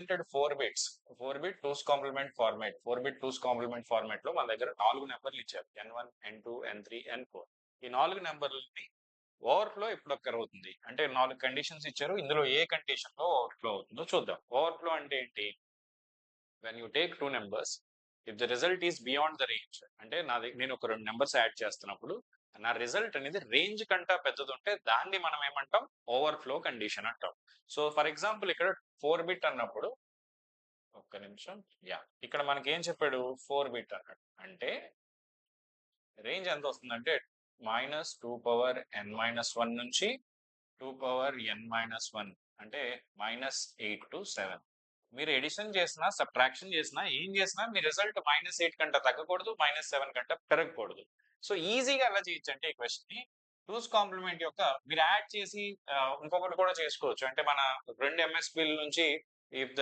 Printed 4 bit 2's complement format 4 bit 2's complement format లో మన దగ్గర 4 నెంబర్లు ఇచ్చారు, n1 n2 n3 n4. ఈ 4 నెంబర్లని ఓవర్ఫ్లో ఇప్పుడు occur అవుతుంది అంటే 4 కండిషన్స్ ఇచ్చారు, ఇందులో ఏ కండిషన్ లో ఓవర్ఫ్లో అవుతుందో చూద్దాం. ఓవర్ఫ్లో అంటే ఏంటి? When you take 2 numbers, if the result is beyond the range, అంటే నేను ఒక 2 నెంబర్స్ యాడ్ చేస్తున్నప్పుడు నా రిజల్ట్ అనేది రేంజ్ కంటా పెద్దది ఉంటే దాన్ని మనం ఏమంటాం? ఓవర్ఫ్లో కండిషన్ అంటాం. సో ఫర్ ఎగ్జాంపుల్ ఇక్కడ 4 బిట్ అన్నప్పుడు, ఒక్క నిమిషం, ఇక్కడ మనకి ఏం చెప్పాడు? 4 బిట్ అన్నాడు అంటే రేంజ్ ఎంత వస్తుందంటే -2^n-1 నుంచి 2^n-1, అంటే -8 to 7. మీరు ఎడిషన్ చేసినా సబ్ట్రాక్షన్ చేసినా ఏం చేసినా మీ రిజల్ట్ -8 కంటే తగ్గకూడదు, -7 కంటే పెరగకూడదు. సో ఈజీగా ఎలా చేయొచ్చు అంటే ఈ క్వశ్చన్ ని 2's కాంప్లిమెంట్ యొక్క మీరు యాడ్ చేసి ఇంకొకటి కూడా చేసుకోవచ్చు. అంటే మన 2 MSP నుంచి ఇఫ్